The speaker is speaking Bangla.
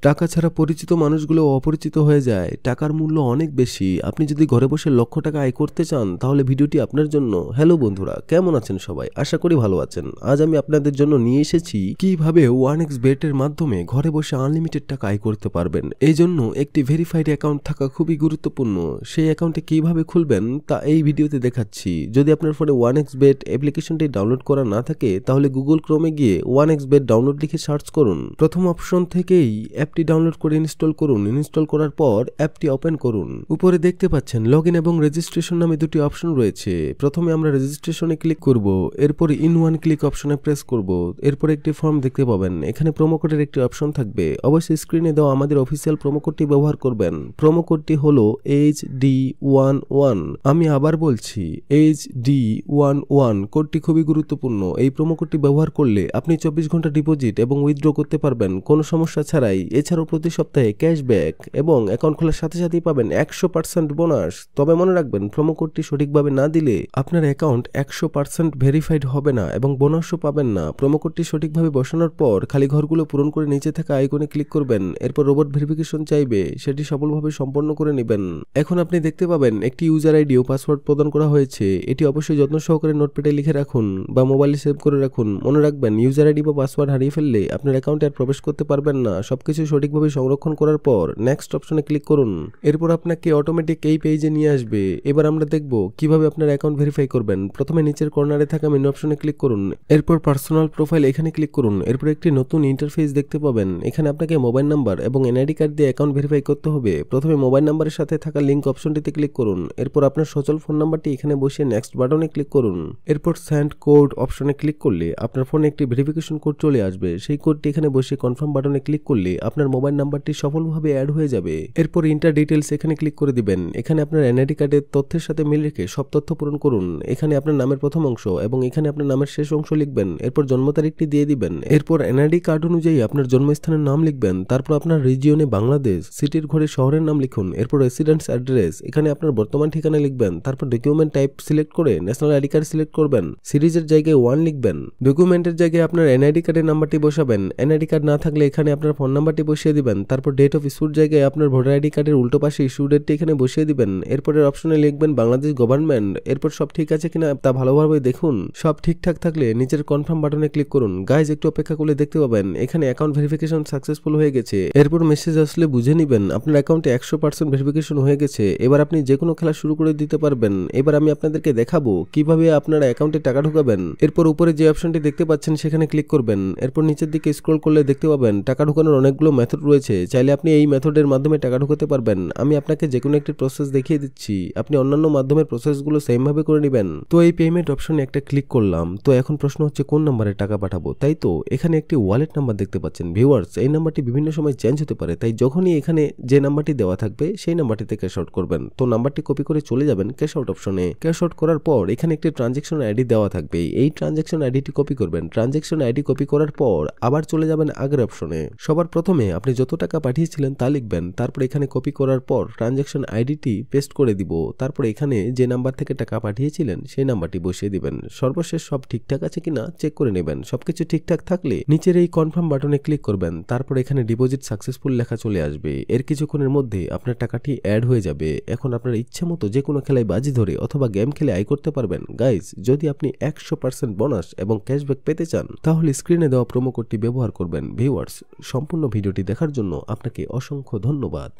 টাকা ছাড়া পরিচিত মানুষগুলো অপরিচিত হয়ে যায়। টাকার মূল্য অনেক বেশি। আপনি যদি ঘরে বসে লক্ষ টাকা আয় করতে চান তাহলে ভিডিওটি আপনার জন্য। হ্যালো বন্ধুরা, কেমন আছেন সবাই? আশা করি ভালো আছেন। আজ আমি আপনাদের জন্য নিয়ে এসেছি কিভাবে 1xBet এর মাধ্যমে ঘরে বসে আনলিমিটেড টাকা আয় করতে পারবেন। এই জন্য একটি ভেরিফাইড অ্যাকাউন্ট থাকা খুবই গুরুত্বপূর্ণ। সেই অ্যাকাউন্টে কিভাবে খুলবেন তা এই ভিডিওতে দেখাচ্ছি। যদি আপনার ফোনে 1xBet অ্যাপ্লিকেশনটি ডাউনলোড করা না থাকে তাহলে গুগল ক্রোমে গিয়ে 1xBet ডাউনলোড লিখে সার্চ করুন। প্রথম অপশন থেকেই অ্যাপটি ডাউনলোড করে ইনস্টল করুন। ইনস্টল করার পর অ্যাপটি ওপেন করুন। উপরে দেখতে পাচ্ছেন লগইন এবং রেজিস্ট্রেশন নামে দুটি অপশন রয়েছে। প্রথমে আমরা রেজিস্ট্রেশনে ক্লিক করব, এরপর ইন ওয়ান ক্লিক অপশনে প্রেস করব। এরপর একটি ফর্ম দেখতে পাবেন। এখানে প্রোমো কোডের একটি অপশন থাকবে। অবশ্যই স্ক্রিনে দেওয়া আমাদের অফিসিয়াল প্রোমো কোডটি ব্যবহার করবেন। প্রোমো কোডটি হলো HD11। আমি আবার বলছি HD11। কোডটি খুবই গুরুত্বপূর্ণ। এই প্রোমো কোডটি ব্যবহার করলে আপনি 24 ঘন্টা ডিপোজিট এবং উইথড্র করতে পারবেন কোনো সমস্যা ছাড়াই। এছাড়াও প্রতি সপ্তাহে ক্যাশব্যাক এবং অ্যাকাউন্ট খোলার সাথে সাথেই পাবেন 100% বোনাস। তবে মনে রাখবেন, প্রোমো কোডটি সঠিকভাবে না দিলে আপনার অ্যাকাউন্ট 100% ভেরিফাইড হবে না এবং বোনাসও পাবেন না। প্রোমো কোডটি সঠিকভাবে বসানোর পর খালি ঘরগুলো পূরণ করে নিচে থাকা আইকনে ক্লিক করবেন। এরপর রোবট ভেরিফিকেশন চাইবে, সেটি সফলভাবে সম্পন্ন করে নেবেন। এখন আপনি দেখতে পাবেন একটি ইউজার আইডি ও পাসওয়ার্ড প্রদান করা হয়েছে। এটি অবশ্যই যত্ন সহকারে নোটপ্যাডে লিখে রাখুন বা মোবাইলে সেভ করে রাখুন। মনে রাখবেন, ইউজার আইডি বা পাসওয়ার্ড হারিয়ে ফেললে আপনার অ্যাকাউন্টে আর প্রবেশ করতে পারবেন না। সবকিছু সঠিকভাবে সংরক্ষণ করার পর নেক্সট অপশনে ক্লিক করুন। এরপর আপনাকে অটোমেটিক এই পেজে নিয়ে আসবে। এবার আমরা দেখব কিভাবে আপনার অ্যাকাউন্ট ভেরিফাই করবেন। প্রথমে নিচের কর্নারে থাকা মেনু অপশনে ক্লিক করুন। এরপর পার্সোনাল প্রোফাইল এখানে ক্লিক করুন। এরপর একটি নতুন ইন্টারফেস দেখতে পাবেন। এখানে আপনাকে মোবাইল নাম্বার এবং এনআইডি কার্ড দিয়ে অ্যাকাউন্ট ভেরিফাই করতে হবে। প্রথমে মোবাইল নাম্বারের সাথে থাকা লিঙ্ক অপশনটিতে ক্লিক করুন। এরপর আপনার সচল ফোন নাম্বারটি এখানে বসিয়ে নেক্সট বাটনে ক্লিক করুন। এরপর সেন্ড কোড অপশনে ক্লিক করলে আপনার ফোনে একটি ভেরিফিকেশন কোড চলে আসবে। সেই কোডটি এখানে বসিয়ে কনফার্ম বাটনে ক্লিক করলে আপনার মোবাইল নাম্বারটি সফলভাবে অ্যাড হয়ে যাবে। এরপর ইন্টার ডিটেইলস এখানে ক্লিক করে দিবেন। এখানে আপনার এনআইডি কার্ডের তথ্যের সাথে মিল রেখে সব তথ্য পূরণ করুন। এখানে আপনার নামের প্রথম অংশ এবং এখানে আপনার নামের শেষ অংশ লিখবেন। এরপর জন্ম তারিখটি দিয়ে দিবেন। এরপর এনআইডি কার্ড অনুযায়ী আপনার জন্মস্থানের নাম লিখবেন। তারপর আপনার রিজিয়নে বাংলাদেশ, সিটির ঘরে শহরের নাম লিখুন। এরপর রেসিডেন্স অ্যাড্রেস, এখানে আপনার বর্তমান ঠিকানা লিখবেন। তারপর ডকুমেন্ট টাইপ সিলেক্ট করে ন্যাশনাল আইডি কার্ড সিলেক্ট করবেন। সিরিজের জায়গায় 1 লিখবেন। ডকুমেন্টের জায়গায় আপনার এনআইডি কার্ডের নাম্বারটি বসাবেন। এনআইডি কার্ড না থাকলে এখানে আপনার ফোন নাম্বারটি বসিয়ে দিবেন। তারপর ডেট অফ ইস্যুর জায়গায় আপনার ভোটার আইডি কার্ডের উল্টো পাশে ইস্যু ডেটটি এখানে বসিয়ে দিবেন। এরপরের অপশনে লিখবেন বাংলাদেশ গভর্নমেন্ট। এরপর সব ঠিক আছে কিনা তা ভালোভাবে দেখুন। সব ঠিকঠাক থাকলে নিচের কনফার্ম বাটনে ক্লিক করুন। গাইজ, একটু অপেক্ষা করলে দেখতে পাবেন এখানে অ্যাকাউন্ট ভেরিফিকেশন সাকসেসফুল হয়ে গেছে। এরপর মেসেজ আসলে বুঝে নেবেন আপনার অ্যাকাউন্টে 100% ভেরিফিকেশন হয়ে গেছে। এবার আপনি যে কোনো খেলা শুরু করে দিতে পারবেন। এবার আমি আপনাদেরকে দেখাবো কিভাবে আপনার অ্যাকাউন্টে টাকা ঢোকাবেন। এরপর উপরে যে অপশনটি দেখতে পাচ্ছেন সেখানে ক্লিক করবেন। এরপর নিচের দিকে স্ক্রল করলে দেখতে পাবেন টাকা ঢোকানোর অনেকগুলো মেথড রয়েছে। চাইলে আপনি এই মেথডের মাধ্যমে টাকা ঢোকাতে পারবেন। আমি আপনাকে যে কোনো একটি প্রসেস দেখিয়ে দিচ্ছি। আপনি অন্যান্য মাধ্যমের প্রসেসগুলো সেম ভাবে করে নেবেন। তো এই পেমেন্ট অপশনে একটা ক্লিক করলাম। তো এখন প্রশ্ন হচ্ছে কোন নাম্বারে টাকা পাঠাবো, তাই তো এখানে একটি ওয়ালেট নাম্বার দেখতে পাচ্ছেন। ভিউয়ার্স, এই নাম্বারটি বিভিন্ন সময় চেঞ্জ হতে পারে, তাই যখনই এখানে যে নাম্বারটি দেওয়া থাকবে সেই নাম্বারটিতে ক্যাশ আউট করবেন। তো নাম্বারটি কপি করে চলে যাবেন ক্যাশ আউট অপশনে। ক্যাশ আউট করার পর এখানে একটি ট্রানজ্যাকশন আইডি দেওয়া থাকবে। এই ট্রানজ্যাকশন আইডিটি কপি করবেন। ট্রানজ্যাকশন আইডি কপি করার পর আবার চলে যাবেন আগের অপশনে। সবার প্রথমে আপনি যত টাকা পাঠিয়েছিলেন তা লিখবেন। তারপর এখানে কপি করার পর ট্রানজ্যাকশন আইডিটি পেস্ট করে দিব। তারপর এখানে যে নাম্বার থেকে টাকা পাঠিয়েছিলেন সেই নাম্বারটি বসিয়ে দিবেন। সর্বশেষ সব ঠিকঠাক আছে কিনা চেক করে নেবেন। সবকিছু ঠিকঠাক থাকলে নিচের এই কনফার্ম বাটনে ক্লিক করবেন। তারপর এখানে ডিপোজিট সাকসেসফুল লেখা চলে আসবে। এর কিছুক্ষণের মধ্যে আপনার টাকাটি অ্যাড হয়ে যাবে। এখন আপনার ইচ্ছা মতো যে কোনো খেলায় বাজি ধরে অথবা গেম খেলে আয় করতে পারবেন। গাইজ, যদি আপনি 100% বোনাস এবং ক্যাশব্যাক পেতে চান তাহলে স্ক্রিনে দেওয়া প্রোমো কোডটি ব্যবহার করবেন। ভিউয়ার্স, সম্পূর্ণ ভিডিওটি দেখার জন্য আপনাকে অসংখ্য ধন্যবাদ।